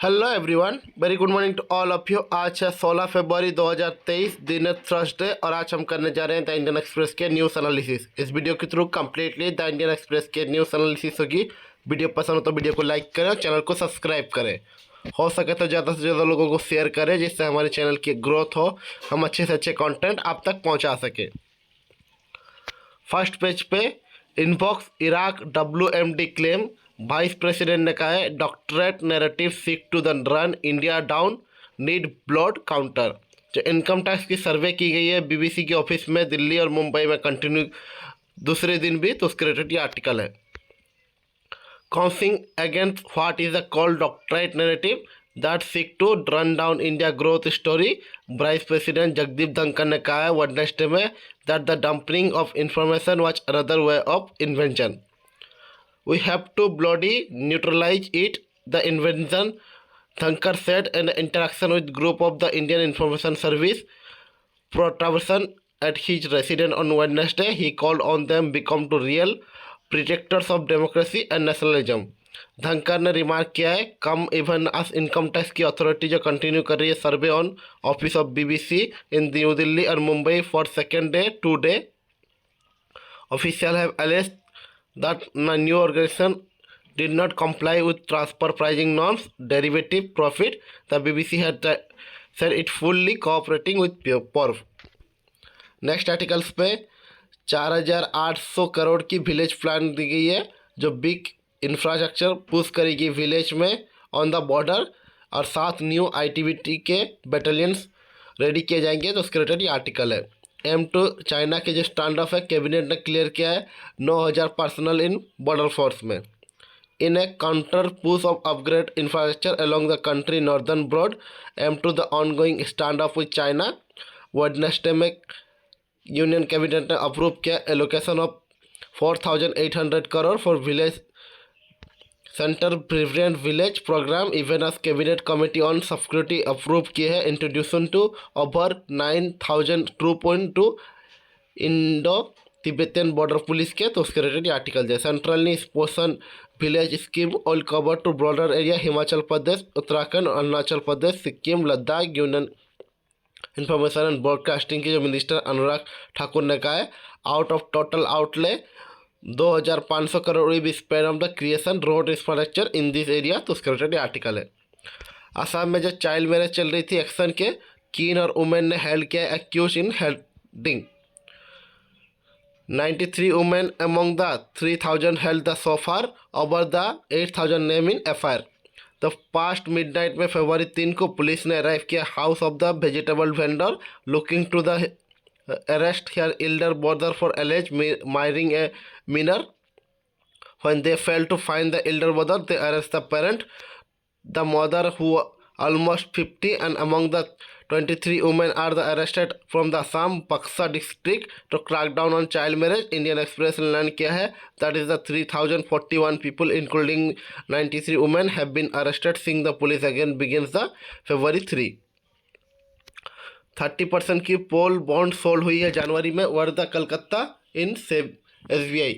Hello everyone, very good morning to all of you. आज है 16 फरवरी 2023, दिन है थर्सडे और आज हम करने जा रहे हैं द इंडियन एक्सप्रेस के न्यूज़ एनालिसिस। इस वीडियो के through completely the Indian Express के न्यूज़ एनालिसिस होगी। वीडियो पसंद हो तो वीडियो को लाइक करें और चैनल को सब्सक्राइब करें। हो सके तो ज़्यादा से ज़्यादा लोगों को शेयर करें जिससे हमारे चैनल की ग्रोथ हो, हम अच्छे से अच्छे कॉन्टेंट आप तक पहुँचा सकें। फर्स्ट पेज पे inbox Iraq WMD claim, vice president ने कहा है doctorate narrative seek to the run India down, need blood counter. जो इनकम टैक्स की सर्वे की गई है BBC के ऑफिस में दिल्ली और मुंबई में कंटिन्यू दूसरे दिन भी, तो उसके रिलेटेड ये आर्टिकल है। Counsing against what is a called doctorate narrative that seek to run down India growth story, vice president Jagdeep Dhankhar ने कहा है वेडनेसडे में that the dumping of information was another way of invention. We have to bloody neutralize it. The invention, Dhankar said in an interaction with group of the Indian Information Service Protraversion at his residence on Wednesday. He called on them become to real protectors of democracy and nationalism. धनकर ने remark किया है come even as income tax की authority जो continue कर रही है survey on office of BBC in New Delhi और Mumbai for second day today. Officials have alleged that the new organization did not comply with transfer pricing norms, derivative profit. The BBC had said it fully cooperating with PRELIMS. Next articles पे 4,800 करोड़ की village plan दी गई है जो big infrastructure push करेगी village में on the border, और 7 new ITBT के battalions ready किए जाएंगे, तो उसके रिलेटेड ये आर्टिकल है। M2 चाइना के जो स्टैंड ऑफ है कैबिनेट ने क्लियर किया है 9,000 पर्सनल इन बॉर्डर फोर्स में। In a counter push of upgrade infrastructure along the country northern broad, M2 the ongoing stand off with China. Wednesday में union cabinet ने approve किया allocation of 4,800 crore for village centre prevent village programme. Even as cabinet committee on security approve किए हैं introduction to over 9,000 troop to Indo Tibetan border police के, तो उसके related article है। Central ने स्पोर्सन village scheme all cover to border area Himachal Pradesh, Uttarakhand, Arunachal Pradesh, Sikkim, Ladakh. Union information and broadcasting के जो मिनिस्टर अनुराग ठाकुर ने कहा है out of total outlay 2,500 crore will be spend on the creation road infrastructure in this area, तो उसके रिलेटेड आर्टिकल है। असम में जो चाइल्ड मैरिज चल रही थी एक्शन के कीन और वुमेन ने हेल्ड किया accuse in holding 93 women among the 3,000 held the so far over the 8,000 name in FIR। The past midnight में फरवरी 3 को पुलिस ने अराइव किया house of the vegetable vendor looking to the arrest her elder brother for alleged marrying a minor. When they failed to find the elder brother, they arrest the parent, the mother who almost 50, and among the 23 women are the arrested from the Assam Baksa district to crack down on child marriage. Indian Express ने learn किया है that is the 3,041 people including 93 women have been arrested since the police again begins the February 3. 30% की पोल bond sold हुई है जनवरी में Wardha Calcutta in SBI।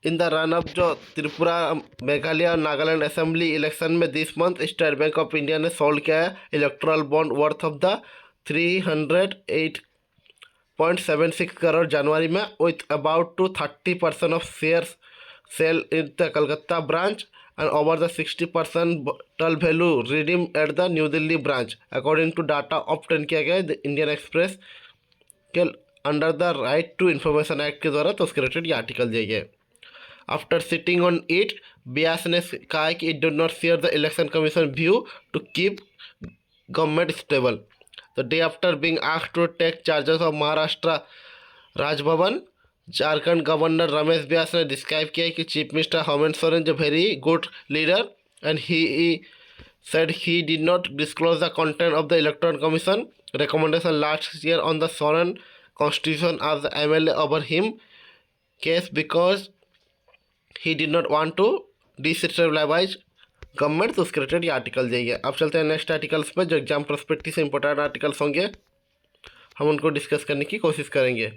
In the run up जो त्रिपुरा, मेघालय और नागालैंड असेंबली इलेक्शन में this month State Bank of India ने sold किया है electoral bond worth of the 308.76 crore जनवरी में with about to 30% of shares sale in the Calcutta branch and over the 60% total value redeemed at the New Delhi branch, according to data obtained किया गया है Indian Express के under the right to information act के द्वारा, तो उसके रिलेटेड ये आर्टिकल दिया गया है। After sitting on it, Vyas ने कहा है कि it do not share the election commission view to keep government stable. The day after being asked to take charges of Maharashtra Raj Bhavan, Jharkhand governor Ramesh Vyas ने डिस्क्राइब किया कि चीफ मिनिस्टर हेमंत सोरेन जो very good leader and he said he did not disclose the content of the electoral commission recommendation last year on the Soren constitution as the MLA over him case because he did not want to destabilize government, तो उसके रिलेटेड ये article जाइए। अब चलते हैं next articles पर जो एग्जाम पर्सपेक्टिव से इंपॉर्टेंट आर्टिकल्स होंगे, हम उनको डिस्कस करने की कोशिश करेंगे।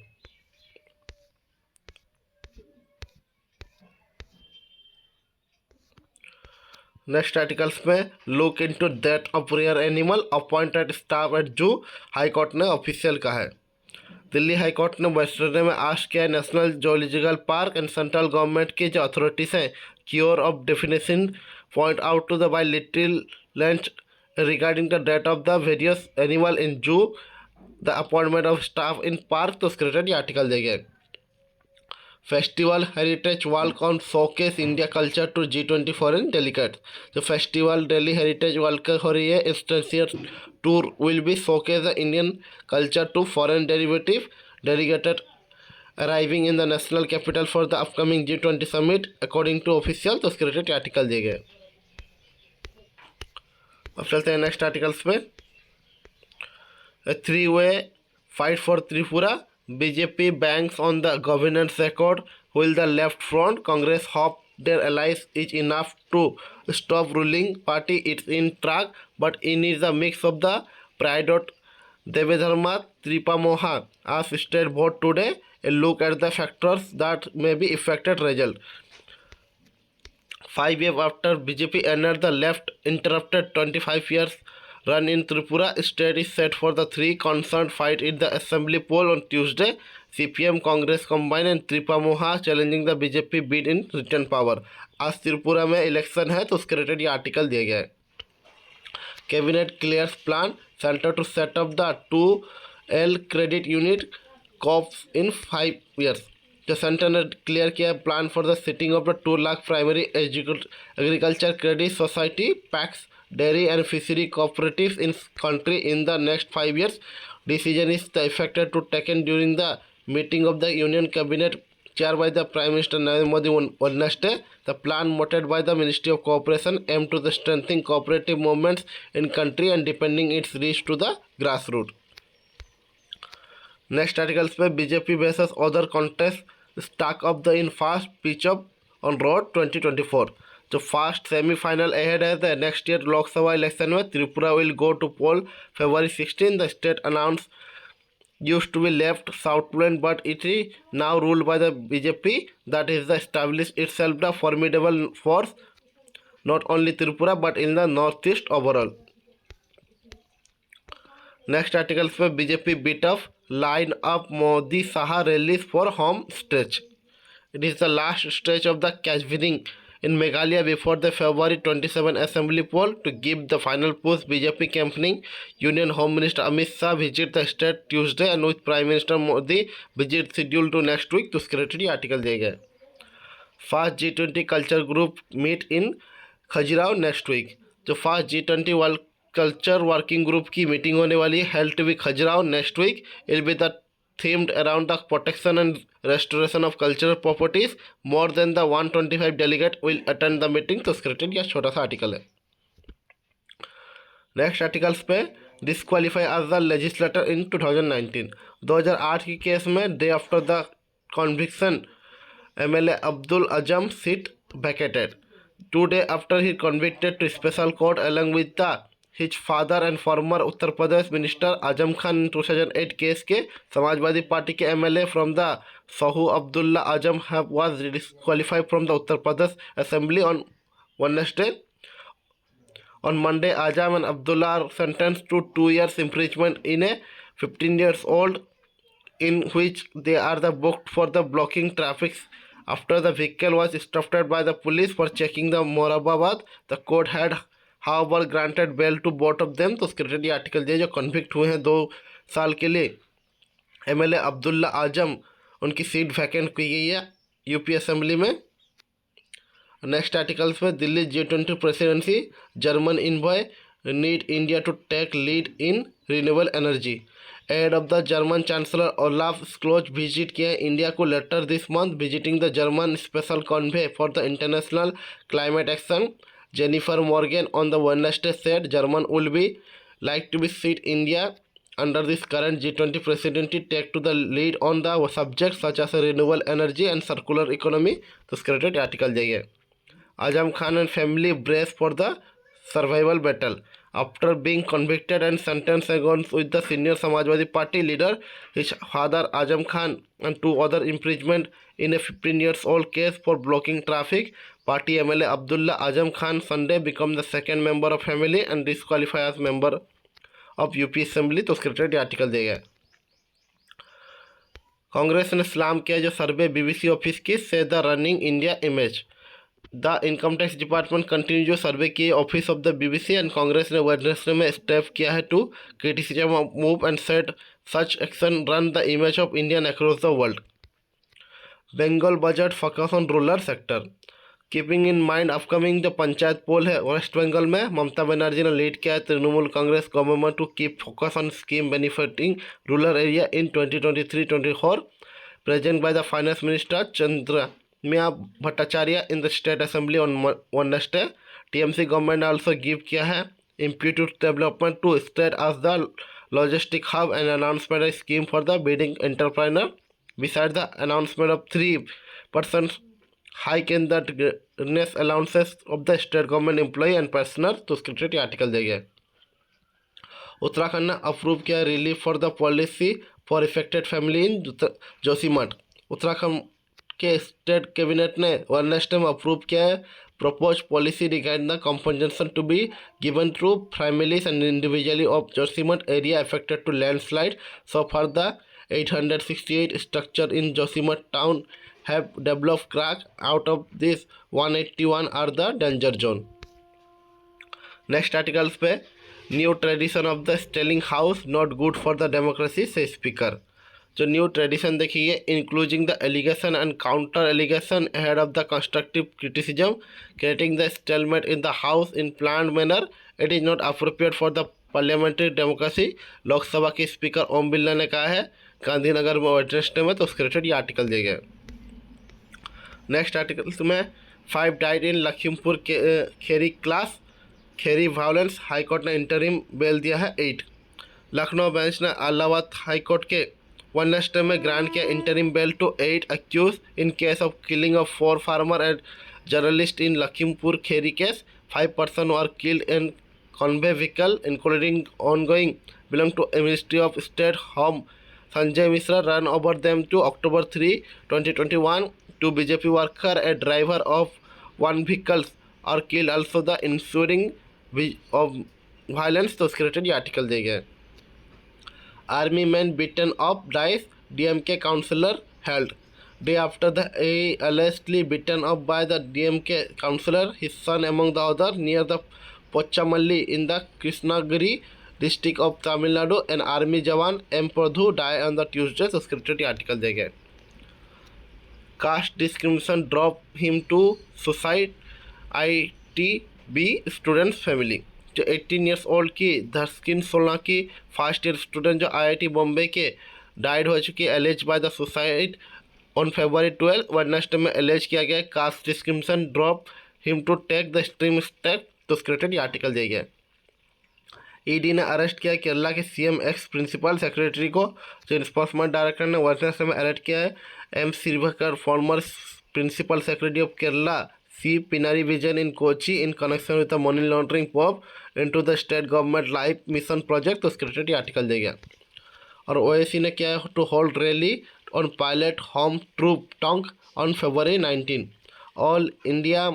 नेक्स्ट आर्टिकल्स में look into death of rare animal appointed staff at zoo, high court ने ऑफिशियल कहा है। दिल्ली हाई कोर्ट ने वेस्टर्डे में आस्क किया national zoological park and central government की जो अथॉरिटीज हैं cure of definition point out to the by little lunch regarding the death of the various animal in zoo the appointment of staff in park, तो उसके रिलेटेड ये article दिए गए। Festival heritage walk on showcase India culture to G20 foreign delegate. जो festival Delhi heritage walk हो रही है, इंस्टेंशियर tour will be showcase the Indian culture to foreign delegated arriving in the national capital for the upcoming G20 summit according to official, तो उसके related article दिए गए। अब चलते हैं नेक्स्ट आर्टिकल्स में। Three way fight for Tripura, BJP banks on the governance record, while the left front Congress hope their allies is enough to stop ruling party it's in track, but it needs a mix of the pride of Devedharma Tripamoha as state vote today. A look at the factors that may be affected result. 5 years after BJP entered the left interrupted 25 years run in Tripura, state is set for the three concerned fight in the assembly poll on Tuesday. CPM Congress combined and Tripamoha challenging the BJP bid in return power. आज त्रिपुरा में election है, तो उसके रिलेटेड ये article दिया गया है। Cabinet clears plan centre to set up the 2L credit unit co-ops in 5 years। जो सेंटर ने क्लियर किया plan for the sitting of the 2 lakh primary agriculture credit society PACS dairy and fishery cooperatives in country in the next 5 years. Decision is expected to taken during the meeting of the Union Cabinet chaired by the Prime Minister Narendra Modi on Wednesday. The plan moted by the Ministry of Cooperation aimed to the strengthening cooperative movements in country and depending its reach to the grassroots. Next articles पे BJP versus other contest stack up the in fast pitch up on road 2024. जो fast semifinal ahead है the next year Lok Sabha election में Tripura will go to poll February 16. The state announce used to be left southland but it is now ruled by the BJP that is established itself the formidable force not only Tripura but in the northeast overall. Next articles पे BJP beat up line up Modi Saha rallies for home stretch. It is the last stretch of the campaigning in Meghalaya before the February 27 assembly poll to give the final push. BJP campaigning Union Home Minister Amit Shah visit the state Tuesday and with Prime Minister Modi visit scheduled to next week, तो secretary article दिए गए। Fast G20 culture group meet in Khajuraho next week. जो fast G20 world culture working group की meeting होने वाली है held to be Khajuraho next week. It be the themed around the protection and restoration of cultural properties. More than the 125 delegate will attend the meeting, तो scripted या छोटा सा article है। Next articles पे डिस्क्वालीफाई एज द लेजिस्लेटर इन 2019। 2008 की case में day after the conviction MLA Abdul अजम seat vacated. 2 days after he convicted to special court along with the his father and former Uttar Pradesh minister Azam Khan 2008 case के Samajwadi party के MLA from the Sahu Abdullah Azam was disqualified from the Uttar Pradesh assembly on Wednesday. On Monday, Ajam and Abdullah are sentenced to 2 years imprisonment in a 15-year-old in which they are the booked for the blocking traffic after the vehicle was stopped by the police for checking the Moradabad. The court had however granted bail to both of them, तो उसके रिलेटेड ये article दिया। जो convict हुए हैं 2 साल के लिए MLA अब्दुल्ला आजम, उनकी सीट वैकेंट की गई है यूपी असेंबली में। नेक्स्ट आर्टिकल्स में Delhi G20 presidency German envoy need India to take lead in renewable energy. Head of the German chancellor Olaf Scholz visit किया इंडिया को later this month visiting the German special envoy for the international climate action. Jennifer Morgan on the Wednesday said Germany will be like to be seat India under this current G20 presidency take to the lead on the subjects such as renewable energy and circular economy, तो उसके related article दिए। Azam Khan and family brace for the survival battle after being convicted and sentenced against with the senior Samajwadi Party leader, his father Ajam Khan and 2 other imprisonment in a 15-year-old case for blocking traffic. Party MLA Abdullah Azam Khan Sunday become the second member of family and disqualify as member of UP Assembly। तो उसके related article दिया गया। कांग्रेस ने सलाम किया जो सर्वे BBC office की से the running India image. The income tax department continue जो सर्वे किए office of the BBC and Congress ने वेडनेसडे में स्टेप किया है to criticism move and set such action run the image of Indian across the world. Bengal budget focus on rural sector. Keeping in mind upcoming जो पंचायत पोल है waste Bengal में ममता बनर्जी ने lead किया है Trinamool Congress government to keep focus on scheme benefiting rural area in 2023-24 present by the finance minister Chandrima Bhattacharya in the state assembly on Wednesday. TMC government ने also give किया है imputed development to state as the logistic hub and announcement a scheme for the bidding entrepreneur besides the announcement of 3% hike in the greatness allowances of the state government employee and personnel। तो उसके related article दिया गया। उत्तराखंड ने approve किया relief for the policy for affected family in Joshimath. Uttarakhand के state cabinet ने Wednesday में approve किया है proposed policy regarding the compensation to be given to families and individually of Josimat area affected to landslide। So far the 868 structure in Josimat town have developed crack। Out of this 181 are the danger zone। Next articles पे new tradition of the stalling house not good for the democracy say speaker. जो new tradition देखिए including the allegation and counter allegation ahead of the constructive criticism creating the stalemate in the house in planned manner it is not appropriate for the parliamentary democracy. Lok Sabha के speaker Om Birla ने कहा है गांधीनगर में Wednesday में। तो उसके रिलेटेड ये आर्टिकल दिया गया। नेक्स्ट आर्टिकल में 5 डाइड इन लखीमपुर के Kheri clash Kheri violence. High court ने इंटरिम बेल दिया है 8। लखनऊ बेंच ने इलाहाबाद हाईकोर्ट के वेडनेसडे में ग्रांट किया interim bail to 8 accuse in case of killing of 4 farmer and journalist in Lakhimpur Kheri case. 5 person were killed in convoy vehicle including ongoing belong to ministry of state home. Sanjay Mishra run over them to October 3, 2021। 2 BJP worker a driver of 1 vehicles are killed also the ensuing of violence। तो उसके रिलेटेड ये article दिए गए। Army man beaten of dies DMK councillor held day after the allegedly beaten up by the DMK councillor his son among the other near the Pochamalli in the Krishnagiri district of Tamil Nadu। an army jawan M Pradhu died on the Tuesday। तो उसके related article दिए गए। Caste discrimination drop him to suicide ITB student's family. जो 18 years old की धर्स्किन 16 की first year student जो IIT Bombay के डाइड हो चुकी है allege by the suicide on February 12। Wednesday में एलेज किया गया caste discrimination drop him to take the extreme step. तो उसके रिलेटेड ये आर्टिकल दिया गया। ED ने अरेस्ट किया केरला के CM एक्स प्रिंसिपल सेक्रेटरी को। जो इन्फोर्समेंट डायरेक्टर ने वेडनेसडे में अरेस्ट किया है M Srivakar former principal secretary of Kerala C Pinari Vision in Kochi in connection with the money laundering probe into the state government life mission project। तो उसके related article दिया गया। और OAC ने किया है to hold rally on Pilot home troop Tonk on February 19। All India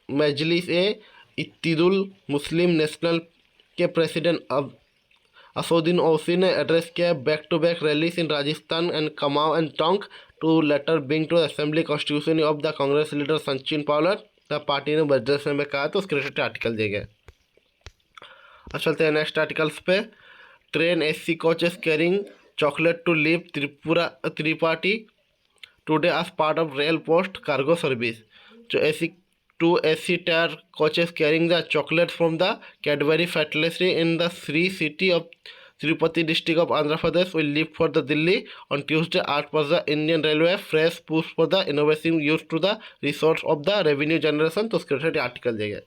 Majlis Ittehadul Muslim national के president Asaduddin Owaisi ने एड्रेस किया back to back rallies in Rajasthan and कमाऊ and Tonk to later being to assembly constitution of the Congress leader Sachin Pilot. The party ने Wednesday में कहा। तो उसके related article दिए गए। अब चलते हैं नेक्स्ट आर्टिकल्स पे। Train AC coaches carrying chocolate to leave Tripathi today as part of rail post cargo service. जो AC tier coaches carrying the chocolates from the Cadbury factory in the Sri city of Tirupati district of Andhra Pradesh will leave for the Delhi on Tuesday as per the Indian Railway fresh push for the innovation used to the resource of the revenue generation। तो उसके related article दिए गए।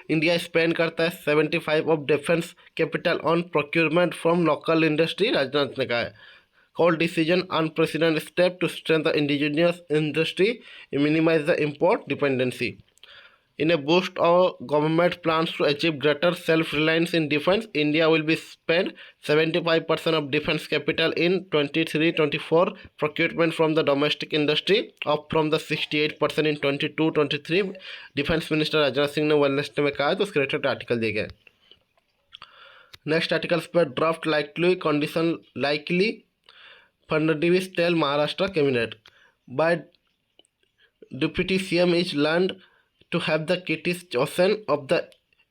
India spend करता है 75 of defence capital on procurement from local industry. Rajnath ने कहा है called decision unprecedented step to strengthen the indigenous industry and minimize the import dependency। In a boost of government plans to achieve greater self-reliance in defense, India will be spend 75% of defense capital in 23-24 procurement from the domestic industry, up from the 68% in 22-23. Defence minister Rajnath Singh ने Wednesday में कहा, तो उसके related article दिए गए। Next articles पर draft likely condition likely Fadnavis tell Maharashtra cabinet by Deputy CM is learned to have the kittiest ocean of the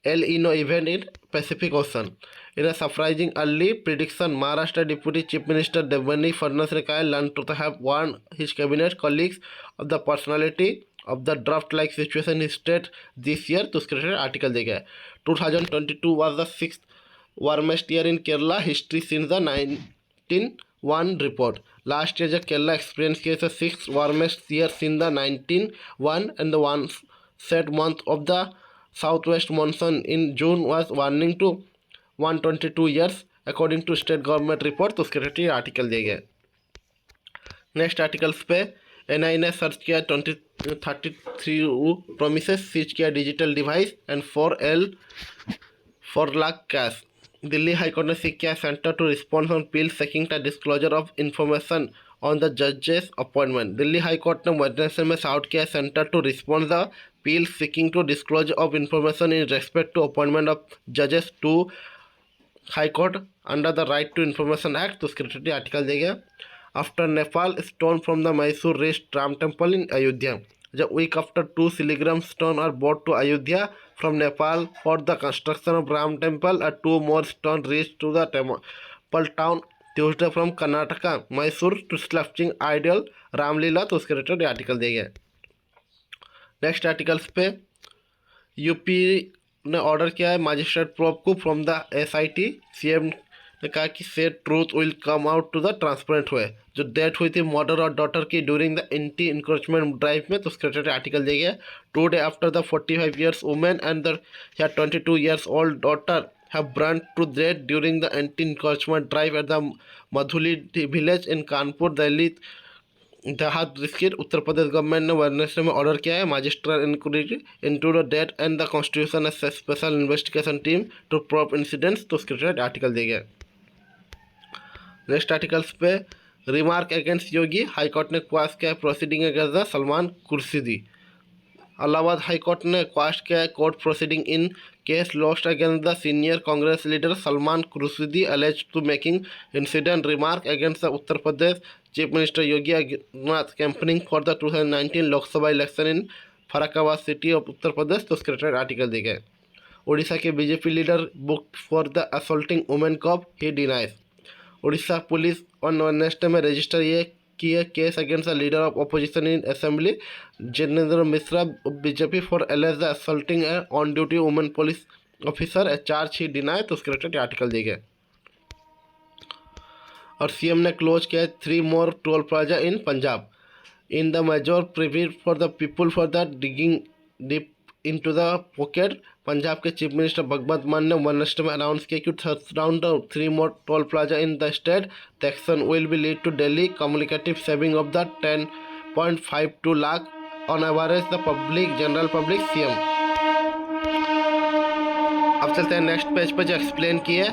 El Nino event in Pacific Ocean. In a surprising early prediction, Maharashtra Deputy Chief Minister Devani Fadnavis ने कहा learned to have warned his cabinet colleagues of the personality of the draft-like situation in state this year. तो उसके related article दिया गया है। 2022 was the sixth warmest year in Kerala history since the 1901 report. Last year, Kerala experienced the sixth warmest year since the 1901, and the one set month of the southwest monsoon in June was warning to 122 years, according to state government report. तो उसके related article दिए गए। Next articles पे NI ने search किया 2033 premises, seize किया digital device and 4 lakh cash. Delhi high court ने seek किया centre to response on PIL seeking the disclosure of information on the जजेस अपॉइंटमेंट। दिल्ली हाईकोर्ट ने वेडनेसडे में साउट किया centre to response the PIL seeking to disclosure of information in respect to appointment of जजेस to high court under the right to information act. तो उसके related article दिया गया। After Nepal stone from the Mysore rest Ram temple in Ayodhya. The week after 2 Siligram stone are brought to Ayodhya from Nepal for the construction of Ram temple, 2 more stones reached to the temple town Tuesday from Karnataka, Mysore to sculpting ideal Ramlila। तो उसके related article दिए गए। Next articles पे UP ने order किया है magistrate probe को from the SIT। CM ने कहा कि said truth will come out to the transparent हुए। जो डेथ हुई थी मदर और डॉटर की during the anti encroachment drive में, तो उसके रिलेटेड आर्टिकल दिया गया। 2 days after the 45 years women and the 22 years old daughter have burned to death during the anti-encroachment drive at the Madhuli village in Kanpur, Delhi Dehat district. Uttar Pradesh government ने Wednesday में order किया है magistrate inquiry into the death and the constitution special investigation team to probe incidents. तो उसके related article दिया गया। Next articles पे remark against Yogi, high court ने क्वाश किया proceeding against the Salman Khurshid. Allahabad high court ने क्वाश किया court proceeding in case lost against the senior Congress leader Salman Khurshid alleged to making incident remark against the Uttar Pradesh chief minister Yogi Adityanath campaigning for the 2019 Lok Sabha election in Farrukhabad city of Uttar Pradesh. तो उसके related article दिए गए। उड़ीसा के BJP leader booked for the assaulting women cop, he denies. Orissa police on Wednesday में register ये किए case against the leader of opposition in assembly Jitendra Mishra BJP for allege the assaulting on duty women police officer, a charge he deny. तो उसके related article दिए गए। और CM ने close किया 3 more toll plaza in Punjab in the major preview for the people for the digging deep into the pocket. Punjab के chief minister भगवंत मान ने वेडनेसडे में अनाउंस किया कि around 3 more toll plaza in the state. The action will be lead to daily communicative saving of the 10.52 lakh on average the public general public CM. अब चलते हैं next page पर जो एक्सप्लेन किए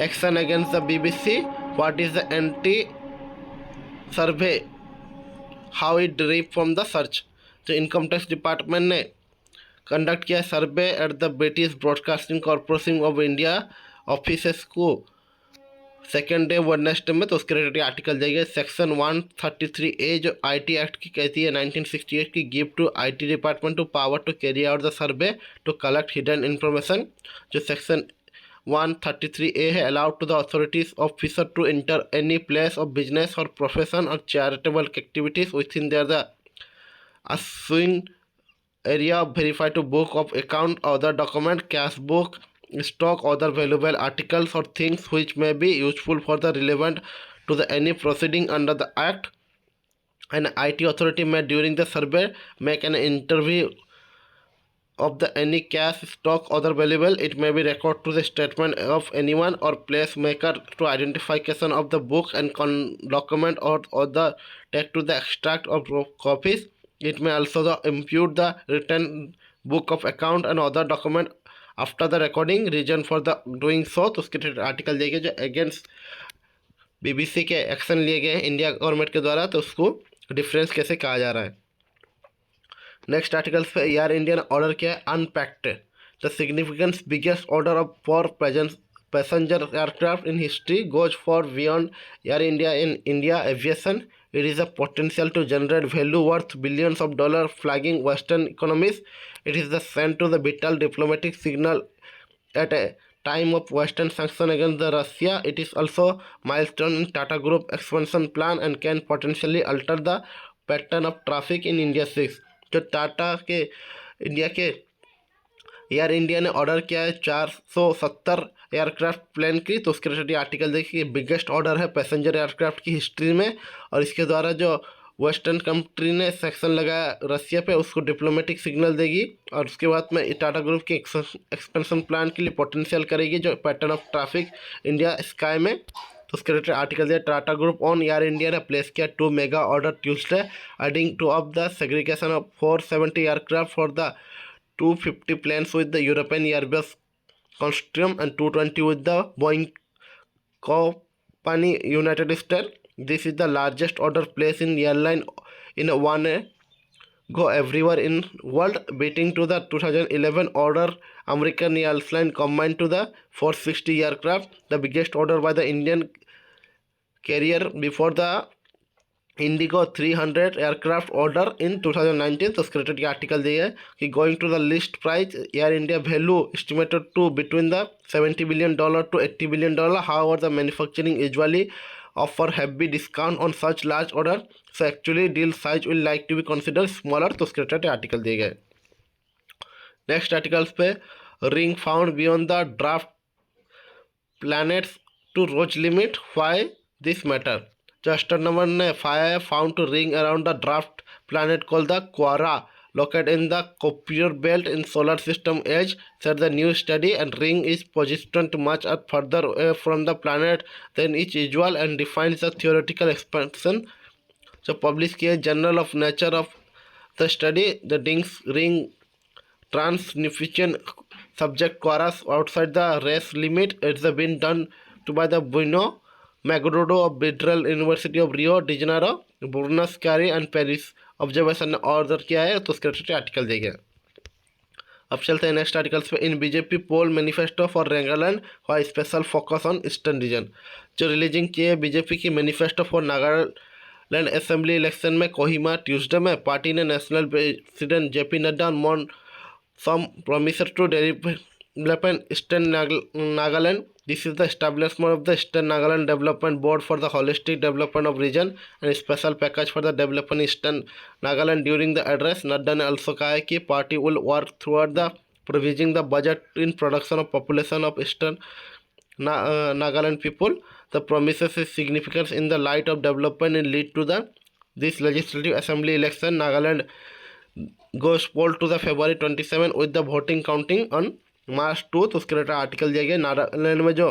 action against the BBC, what is the anti survey, how it derive from the search. तो income tax department ने conduct किया survey at the British Broadcasting Corporation of India offices को second day Wednesday में। तो उसके related article देंगे। Section 133A जो IT act की कहती है 1968 की, give to IT department to power to carry out the survey to collect hidden information. जो सेक्शन 133A है, allowed to the authorities officer to enter any place of business और profession और charitable activities within their the अस्विंग area verified to book of account, other document, cash book, stock, other valuable articles or things which may be useful for the relevant to the any proceeding under the act. An IT authority may during the survey make an interview of the any cash, stock, other valuable. It may be record to the statement of anyone or placemaker to identification of the book and document or other take to the extract of copies. It may also impute the written book of account and other document after the recording, reason for the doing so, तो उसके article दिए गए जो against BBC के action लिए गए India government के द्वारा, तो उसको डिफरेंस कैसे कहा जा रहा है। नेक्स्ट आर्टिकल्स पे एयर इंडिया ने ऑर्डर किया है unpacked the significance biggest order of for present passenger aircraft in history goes far beyond Air India in India aviation. It is a potential to generate value worth billions of dollars, flagging Western economies. It is the send to the vital diplomatic signal at a time of Western sanction against the Russia. It is also milestone in Tata Group expansion plan and can potentially alter the pattern of traffic in India 6. जो टाटा के India के air India ने order किया है 470 aircraft plane की, तो उसके related article देखिए बिगेस्ट ऑर्डर है पैसेंजर एयरक्राफ्ट की हिस्ट्री में, और इसके द्वारा जो वेस्टर्न कंट्री ने सेक्शन लगाया रसिया पे उसको डिप्लोमेटिक सिग्नल देगी, और उसके बाद में टाटा ग्रुप के एक्सपेंशन प्लान के लिए पोटेंशियल करेगी जो pattern of traffic India sky में। तो उसके रिलेटेड आर्टिकल दिया Tata group on air India ने प्लेस किया 2 mega order Tuesday adding two of the segregation of 470 aircraft for the 250 planes with the European Airbus consortium and 220 with the Boeing company United States. This is the largest order placed in airline in one go everywhere in world, beating to the 2011 order American Airlines combined to the 460 aircraft, the biggest order by the Indian carrier before the IndiGo 300 aircraft order in 2019। तो उसके related article दिया है कि going to the list price Air India value estimated to between the $70 billion to $80 billion, however the manufacturing usually offer heavy discount on such large order, so actually deal size will like to be consider smaller. तो उसके related article दिए गए। Next articles पे ring found beyond the draft planets to Roche limit, why this matter. जो astronomer ने found to ring around the dwarf planet called the Quora, located in the Kuiper belt in solar system edge, said the new study, and ring is positioned much further away from the planet than is usual and defines the theoretical expansion. So published किया Journal of Nature of the study, the ring transnification subject Quora's outside the race limit. It's been done to by the Bruno मैगडोडो of federal university of Rio de Janeiro, बुर्नस कैरी and Paris observation ने order किया है, तो उसके related article दिए गए। अब चलते हैं नेक्स्ट आर्टिकल्स पे। In BJP poll manifesto for Nagaland why special focus on eastern region. जो रिलीजिंग किए बीजेपी की manifesto for Nagaland assembly election में कोहिमा ट्यूसडे में, पार्टी ने नेशनल प्रेसिडेंट जेपी नड्डा मॉन some promise to develop eastern Nagaland. This is the establishment of the Eastern Nagaland Development Board for the holistic development of region and a special package for the development Eastern Nagaland. During the address, Nadda ने also कहा है कि party will work toward the provisioning the budget in production of population of Eastern Nagaland people. The promises is significant in the light of development and lead to the this legislative assembly election. Nagaland goes poll to the February 27 with the voting counting on March 2. तो उसके related article दिया गया। नागालैंड में जो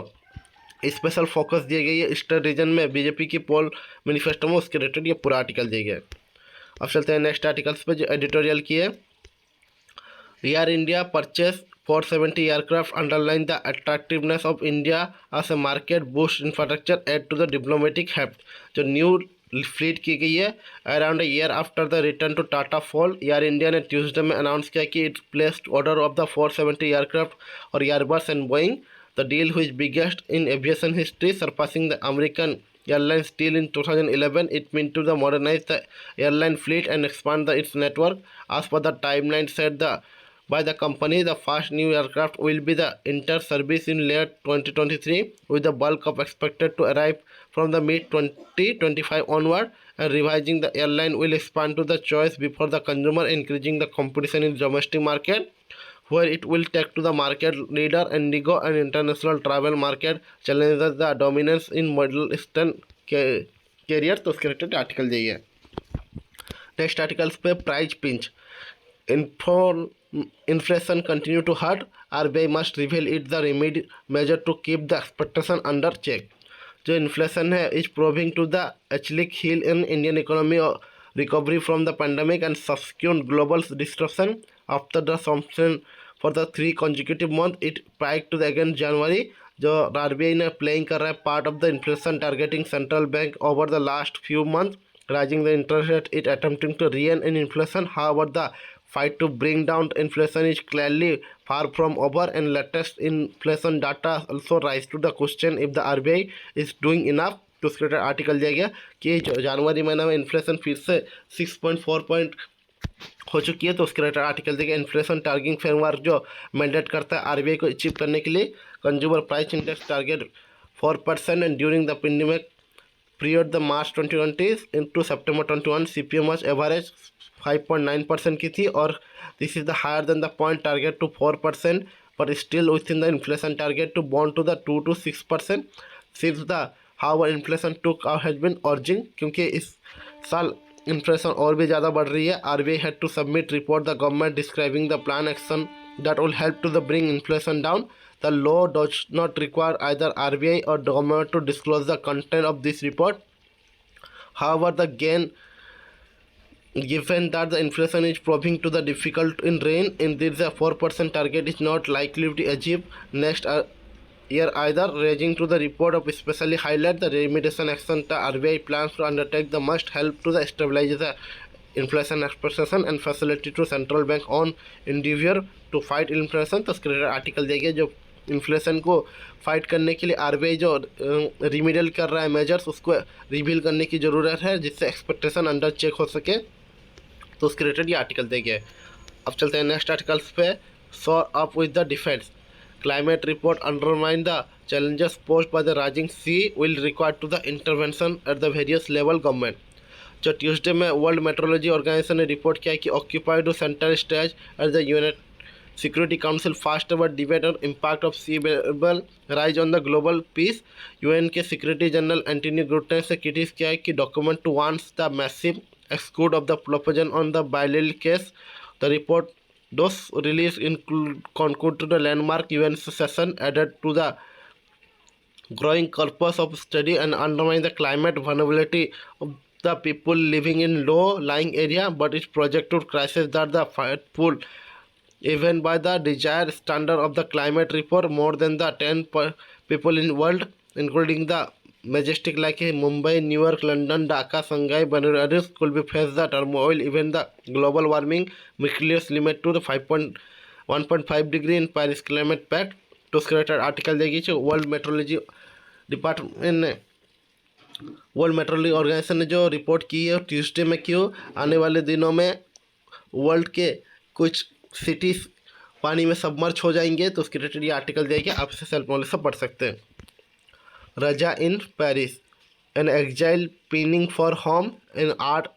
special focus दिए गई है eastern region में बीजेपी की पोल मैनिफेस्टो में, उसके रिलेटेड ये पूरा आर्टिकल दिए गए। अब चलते हैं नेक्स्ट आर्टिकल्स पे जो एडिटोरियल की है। Air India purchase 470 aircraft underline the attractiveness of India as a market, boost infrastructure, add to the diplomatic heft. जो न्यू फ्लीट की गई है around year after the return to Tata fold, Air India ने Tuesday में announce किया कि it placed order of the 470 aircraft और Airbus and Boeing, the deal हुई biggest in aviation history, surpassing the American airlines deal in 2011. It meant to the modernize the airline fleet and expand its network. As per the timeline set by the company, the first new aircraft will be the enter service in late 2023, with the bulk of expected to arrive from the mid 2025 onward. And revising the airline will expand to the choice before the consumer, increasing the competition in the domestic market, where it will take to the market leader Indigo and international travel market challenges the dominance in Middle Eastern carrier. तो उसके related article दिए है। Next articles पे price pinch, inflation continue to hurt, RBI must reveal it the remedy measure to keep the expectation under check. जो inflation है is proving to the Achilles heel in Indian economy recovery from the pandemic and subsequent global disruption. after the assumption for the 3 consecutive month it spiked to the again January. जो RBI ने playing कर रहा है part of the inflation targeting central bank over the last few month rising the interest rate it attempting to rein in inflation. However, the fight to bring down inflation is clearly far from over, and latest inflation data also rise to the question if the RBI is doing enough. तो उसके related article दिया गया कि जनवरी महीना में inflation फिर से 6.4 point हो चुकी है। तो उसके रिलेटेड आर्टिकल देखिए इन्फ्लेशन टारगेटिंग फ्रेमवर्क जो मैंडेट करता है आरबीआई को अचीव करने के लिए consumer price index target 4% and during the pandemic period the March 2020 into September 21 CPM average 5.9% की थी और this is the higher than the point target to 4% but still within the inflation target to bond to the 2 to 6% since the how inflation took has been urging. क्योंकि इस साल inflation और भी ज़्यादा बढ़ रही है। RBI had to submit report the government describing the plan action that will help to the bring inflation down. The law does not require either RBI or the government to disclose the content of this report. However, given that the inflation is proving to the difficult in rein, in this a 4% target is not likely to be achieved next year either. Raising to the report of especially highlight the remediation action the RBI plans to undertake the must help to the stabilize the inflation expectation and facility to central bank on endeavor to fight inflation। तो इसके article देखिए जो inflation को fight करने के लिए RBI जो remedial कर रहा है मेजर्स उसको रिवील करने की ज़रूरत है जिससे एक्सपेक्टेशन अंडर चेक हो सके। तो उसके रिलेटेड ये आर्टिकल देखिए। अब चलते हैं नेक्स्ट आर्टिकल्स पे। So up with the defence climate report undermine the challenges posed by the rising sea will require to the intervention at the various level government. जो ट्यूसडे में वर्ल्ड मेट्रोलॉजी ऑर्गेनाइजेशन ने report किया है कि occupied to centre stage at the United Security Council first ever debate on impact of sea level rise on the global peace। UN के secretary general Antonio Guterres ने criticise किया है कि document to wants the massive exclude of the proportion on the bilateral case. The report those release conclude to the landmark UN session added to the growing corpus of study and undermine the climate vulnerability of the people living in low-lying area, but its projected crisis that the full even by the desired standard of the climate report more than the 10 people in world including the majestic like Mumbai, New York, London, Dhaka, Shanghai, Bangladesh could be face the turmoil even the global warming Mercury's limit to the 1.5 degree in Paris climate pact। तो उसके related article देगी world metrology department ने world Meteorology Organisation ने जो report की है Tuesday में क्यों आने वाले दिनों में वर्ल्ड के कुछ सिटीज पानी में सबमर्ज हो जाएंगे। तो उसके रिलेटेड ये आर्टिकल दिया आप इसे सेल्फ नॉलेज से पढ़ सकते हैं। Raza in Paris an exile pining for home in art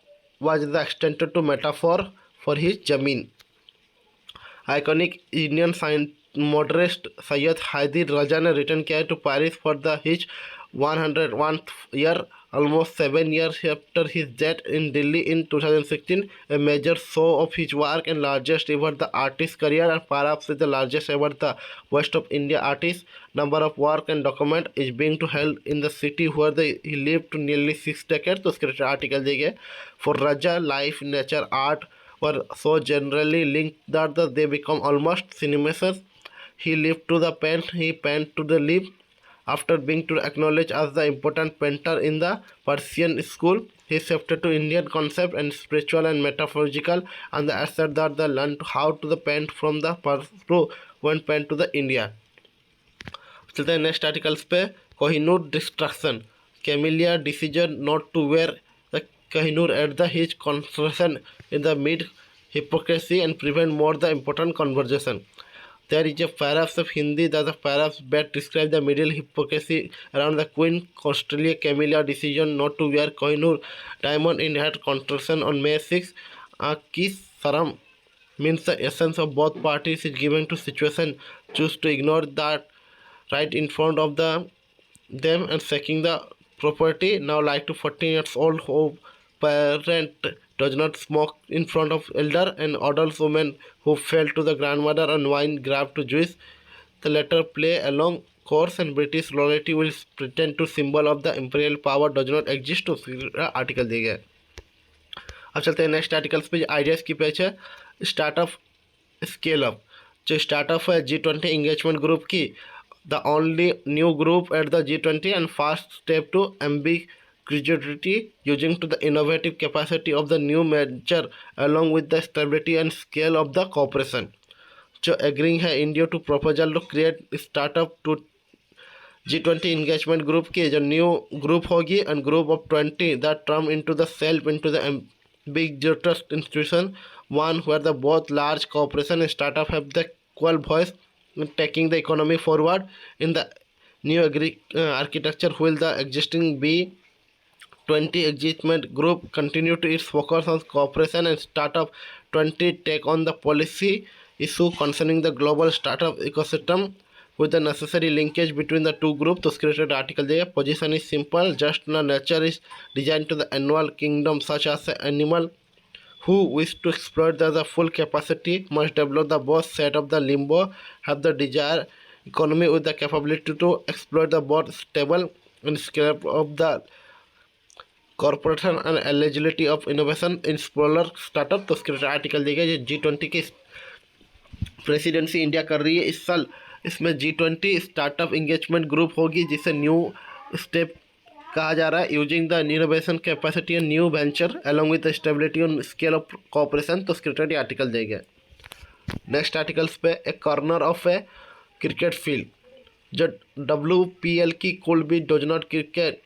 was the extended to metaphor for his जमीन। Iconic Indian modernist Syed Haider Raza ने रिटर्न किया है to Paris for the his 101th year, almost 7 years after his death in Delhi in 2016. A major show of his work and largest ever the artist's career, and perhaps the largest ever the West of India artist number of work and document is being to held in the city where he lived to nearly 6 decades। तो उसके article देखिए। For Raja, life, nature, art were so generally linked that they become almost synonymous। He lived to the paint, he painted to the live. After being acknowledged as the important painter in the Persian school, he shifted to Indian concept and spiritual and metaphorical, and the asset that they learned how to the paint from the Persian when paint to the India। चलते हैं next articles पे। Kohinoor destruction Camilla decision not to wear the Kohinoor at the his coronation in the mid hypocrisy and prevent more the important conversation। There is a paragraph of Hindi that the paragraph best describes the middle hypocrisy around the Queen Australia Camilla decision not to wear Kohinoor diamond in her contestation on May 6। Kiss Saram means the essence of both parties is given to situation choose to ignore that right in front of them and seeking the property. Now like to 14 years old who parent does not smoke in front of elder and adult women who fell to the grandmother and wine grabbed to Jewish. The latter play along course and British royalty will pretend to symbol of the imperial power does not exist। तो article दिया गया। अब चलते हैं next articles पे। Ideas की page है। Startup scale up. जो स्टार्टअप है G20 इंगेजमेंट ग्रुप की, the only new group at the G20 and fast step to ambiguity using to the innovative capacity of the new measure along with the stability and scale of the cooperation। जो agreeing है India to proposal to create startup to G20 engagement group की जो new group होगी and group of 20 that term into the self into the ambiguous institution, one where the both large corporation and startup have the equal voice in taking the economy forward in the new architecture will the existing B20 engagement group continue to its focus on cooperation and startup 20 take on the policy issue concerning the global startup ecosystem with the necessary linkage between the two groups। तो created article दिया position is simple just the nature is designed to the animal kingdom such as the animal who wish to exploit the full capacity must develop the both set of the limbo have the desired economy with the capability to exploit the both stable and scale of the corporation and eligibility of innovation in smaller startup. तो उसके article दिया गया G20 की presidency India कर रही है इस साल। इसमें G20 स्टार्टअप इंगेजमेंट ग्रुप होगी जिसे न्यू स्टेप कहा जा रहा है using the innovation capacity and new venture along with the stability on scale of cooperation. तो उसके आर्टिकल दिया गया। नेक्स्ट आर्टिकल्स पे a corner of a cricket field. जो WPL की कुल भी does not cricket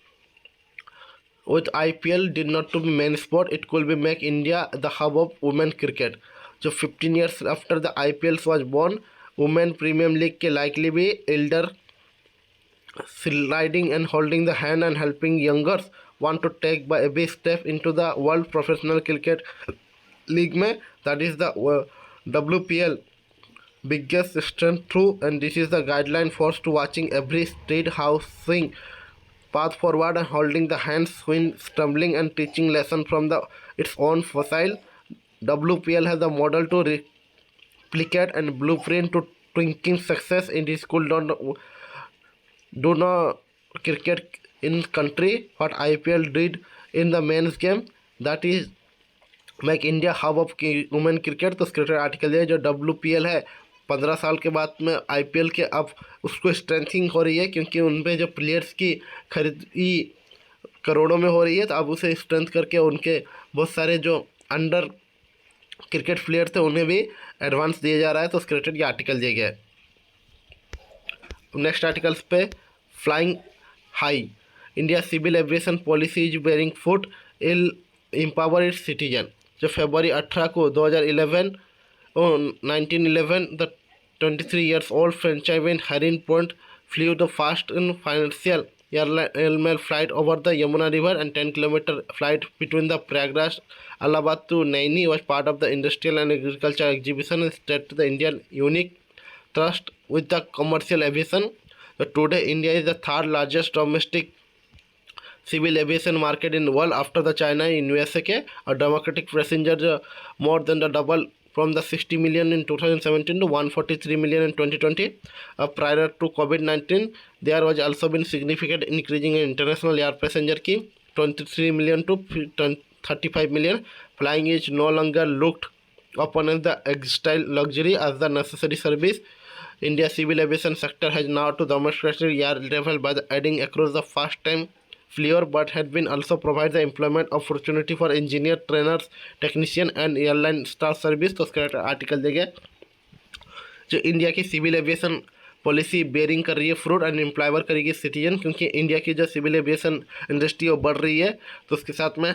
with IPL did not to be main sport, it could be make India the hub of women cricket। जो 15 years after the IPL was born, women Premium League के likely be elder sliding and holding the hand and helping youngers want to take by a big step into the world professional cricket league में, that is the WPL biggest strength through, and this is the guideline for to watching every street house swing path forward and holding the hands when stumbling and teaching lesson from the its own fossil। WPL has the model to replicate and blueprint to twinkling success in the school do not cricket in country what IPL did in the men's game, that is make India hub of women cricket। तो cricket article है जो WPL है 15 साल के बाद में IPL के अब उसको स्ट्रेंथिंग हो रही है क्योंकि उन पे जो प्लेयर्स की खरीदी करोड़ों में हो रही है, तो अब उसे स्ट्रेंथ करके उनके बहुत सारे जो अंडर क्रिकेट प्लेयर थे उन्हें भी एडवांस दिया जा रहा है। तो उस क्रिकेट ये आर्टिकल दिया गया है। नेक्स्ट आर्टिकल्स पे flying high, India civil aviation policy is bearing foot ill empower its citizen. जो फरवरी 18 को 1911 the 23 years old Frenchman Harry Point flew the fast and financial airmail flight over the Yamuna River and 10-kilometer flight between the Prayagraj Allahabad to Naini was part of the industrial and agriculture exhibition and state the Indian unique thrust with the commercial aviation। Today India is the third largest domestic civil aviation market in the world after the China and USA के, और democratic passenger more than the double from the 60 million in 2017 to 143 million in 2020। Prior to COVID-19 there was also been significant increasing in international air passenger की 23 million to 35 million। Flying is no longer looked upon as the exile luxury as the necessary service। India civil aviation sector has now to demonstrated air travel by the adding across the first time fleer but had been also provide the employment opportunity for engineer trainers technician and airline staff service. तो उसका article देंगे जो India की civil aviation policy bearing कर रही है fruit and employer करेगी citizen, क्योंकि इंडिया की जो सिविल एविएशन इंडस्ट्री वो बढ़ रही है तो उसके साथ में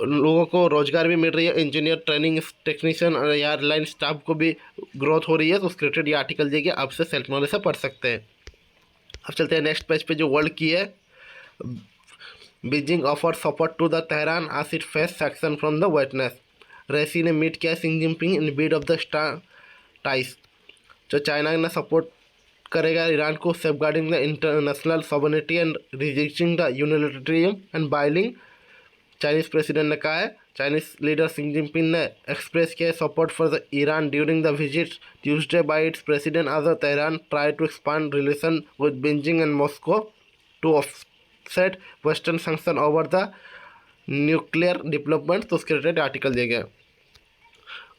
लोगों को रोजगार भी मिल रही है, इंजीनियर ट्रेनिंग टेक्नीशियन और एयरलाइन स्टाफ को भी ग्रोथ हो रही है। तो उस रिलेटेड ये आर्टिकल देंगे, आपसे सेल्फ नॉलेज से पढ़ सकते हैं। अब चलते हैं नेक्स्ट पेज पे जो वर्ल्ड की है। Beijing offer support to the Tehran as it faced sanction from the witness। Raisi ने मीट किया Xi Jinping in bid of the star ties. जो चाइना ने सपोर्ट करेगा ईरान को safeguarding the international sovereignty and rejecting the unilateralism and bullying, Chinese president ने कहा है। Chinese leader Xi Jinping ने एक्सप्रेस किया support for the Iran during the visit Tuesday by its president as the Tehran try to expand relation with Beijing and Moscow to offset Western sanction over the nuclear development. तो उसके related article दिया गया।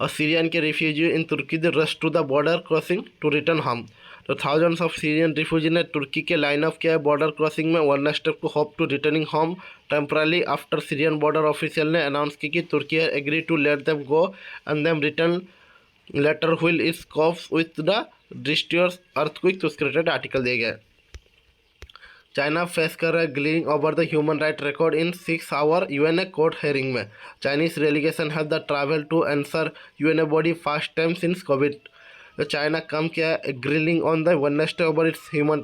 A Syrian refugee in Turkey they rushed to the border crossing to return home. तो thousands of Syrian refugees ने तुर्की के line up किया है border crossing में one step to hope to returning home temporarily after Syrian border official ने announce की कि तुर्की है agree to let them go and them return later while is copes with the disastrous earthquake तो created article दिए गए। China face कर रहा है grilling over the human right record in 6 hour UN court hearing में। Chinese delegation have the travel to answer UN body first time since Covid. China come किया है grilling on the Wednesday over its human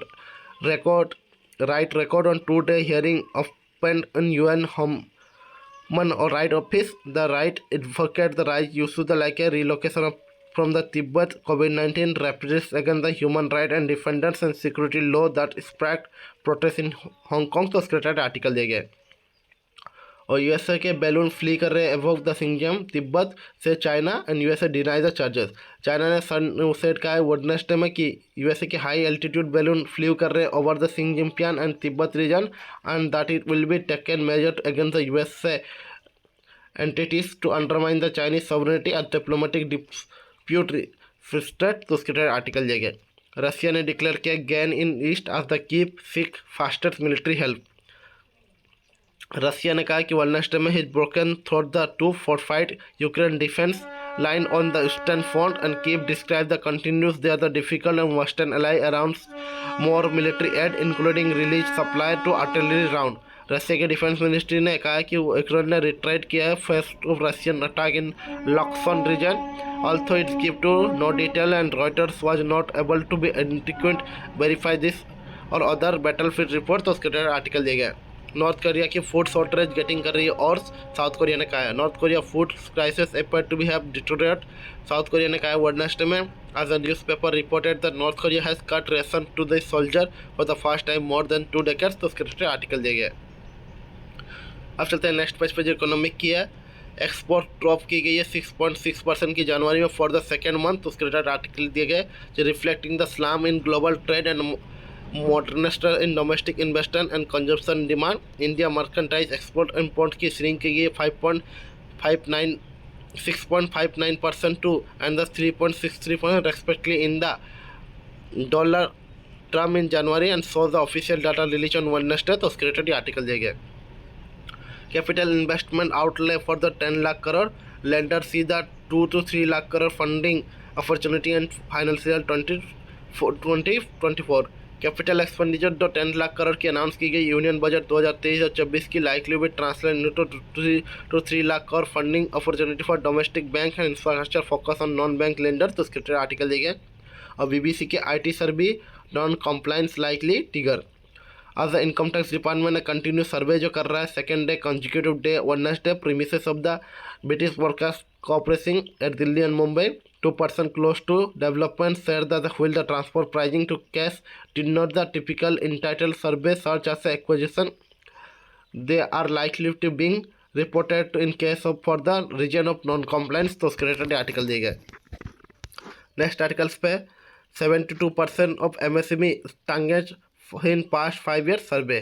record right record on 2-day hearing opened in UN Human Rights Office. The right advocate the right used to the like a relocation of from the Tibet COVID-19 represents against the human right and defenders and security law that sparked protests in Hong Kong तो scripted article दिए गए। और USA के balloon fly कर रहे evoke the सिंगजम Tibet से China and USA deny the charges. China ने set कहा है वेडनेसडे में कि यूएसए के हाई एल्टीट्यूड बैलून फ्ली कर रहे ओवर द सिंगजिम्पियान and Tibet region and that it will be taken measure against the USA entities to undermine the Chinese sovereignty and diplomatic dispute frustrate तो उसके article दिए गए। Russia ने declare किया gain in east as the keep seek fastest military help. Russia ने कहा कि Wednesday में ही broken through the two fortified Ukraine defence line on the eastern front and Kiev described the continues they are the difficult and western ally around more military aid including release supply to artillery round। Russia के defence ministry ने कहा कि Ukraine ने retreat किया है first of Russian attack in लॉक्सन region although its give to no detail and Reuters was not able to be adequate verify this और other battlefield report तो उसके आर्टिकल दिए गए। नॉर्थ कोरिया की फूड शॉर्टेज गेटिंग कर रही है और साउथ कोरिया ने कहा है North Korea food crisis appear to B have deteriorate. South Korea ने कहा है वेडनेसडे में as a newspaper reported that North Korea has cut ration to the soldier for the first time more than 2 decades तो उसके article दिए गए। अब चलते हैं नेक्स्ट पेज पे जो इकोनॉमिक की है एक्सपोर्ट ड्रॉप की गई है 6.6% की जनवरी में फॉर द सेकेंड मंथ तो उसके आर्टिकल दिए गए जो reflecting the slam in global trade and modernist in domestic investment and consumption demand। India merchandise export import की श्रिंक की गई 6.59% to and the 3.63% respectively in the dollar term in January and so the official data released on Wednesday तो उसके article दिए गए। Capital investment outlay for the 10 lakh crore lender see the 2 to 3 lakh crore funding opportunity and financial 2024। Capital expenditure तो 10 लाख करोड़ की announce की गई। Union budget 2023 और 24 की likely will translate to 3 lakh crore funding opportunity for domestic bank and infrastructure focus on non bank lender तो उसके article दिए गए। और बीबीसी के IT survey non compliance likely trigger. आज द इनकम टैक्स डिपार्टमेंट ने कंटिन्यू सर्वे जो कर रहा है second day consecutive day Wednesday premises of the British Broadcast Corporation at Delhi and Mumbai 2% close to development said that while the transfer pricing to cash did not the typical entitled survey such as acquisition they are likely to being reported in case of for the region of non-compliance तो उसके related article दिए गए। Next articles पे 72% of MSME targets in past 5 years survey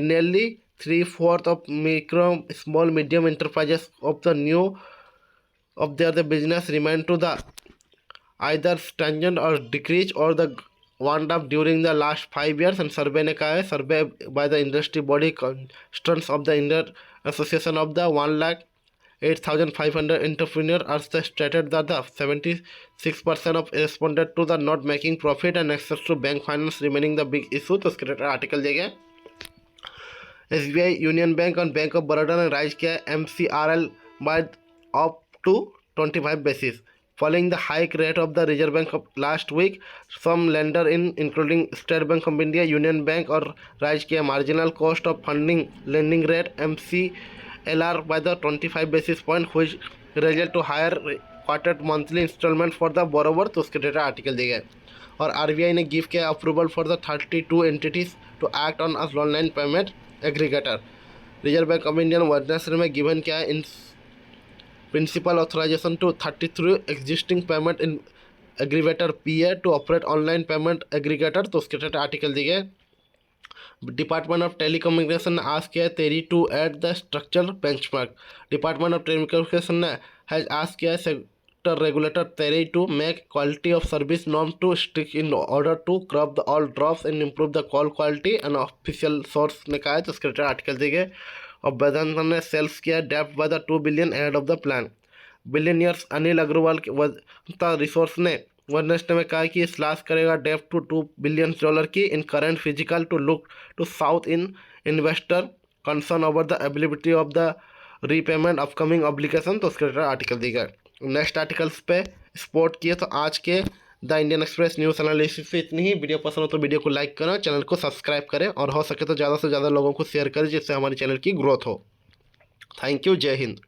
nearly 3/4 of micro small medium enterprises of the new of their business remain to the either stagnant or decrease or the wound up during the last 5 years and survey ने कहा है survey by the industry body constants of the Indian Association of the 1,08,500 entrepreneurs are stated that the 76% of responded to the not making profit and access to bank finance remaining the big issue तो उसके article दिए गए। SBI union bank और bank of Baroda ने rise किया MCRL by up to 25 basis following the hike rate of the Reserve Bank of last week। some lender in including State Bank of India Union Bank और rise किया marginal cost of funding lending rate MCLR by the 25 basis point which result to higher quarter monthly installment for the borrower तो उसके data article दिए गए। और RBI ने give किया approval for the 32 entities to act on as online payment aggregator. Reserve bank of India Wednesday में given किया इन principal authorization to 33 existing payment in aggregator PA to operate online payment aggregator तो उसके article दिए गए। Department of telecommunication ने ask किया TRAI to at the structural benchmark. Department of telecommunication ने has ask किया sector sector regulator Terry to make quality of service norm to strict in order to curb the all drops and improve the call quality and official source ने कहा है। तो इसका article देखिए। और वेदांता ने सेल्स किया डेप्ट by the 2 billion ahead of the plan. Billionaires Anil Agarwal के रिसोर्स ने वेडनेसडे में कहा कि स्लैश करेगा डेप्ट टू $2 बिलियन की in current fiscal to look to soothe in investor concern over the ability of the repayment upcoming obligation. तो उसके article दी गए। नेक्स्ट आर्टिकल्स पे स्पोर्ट किए। तो आज के the Indian express news analysis से इतनी ही। वीडियो पसंद हो तो वीडियो को लाइक करें, चैनल को सब्सक्राइब करें और हो सके तो ज़्यादा से ज़्यादा लोगों को शेयर करें जिससे हमारे चैनल की ग्रोथ हो। Thank you. जय हिंद।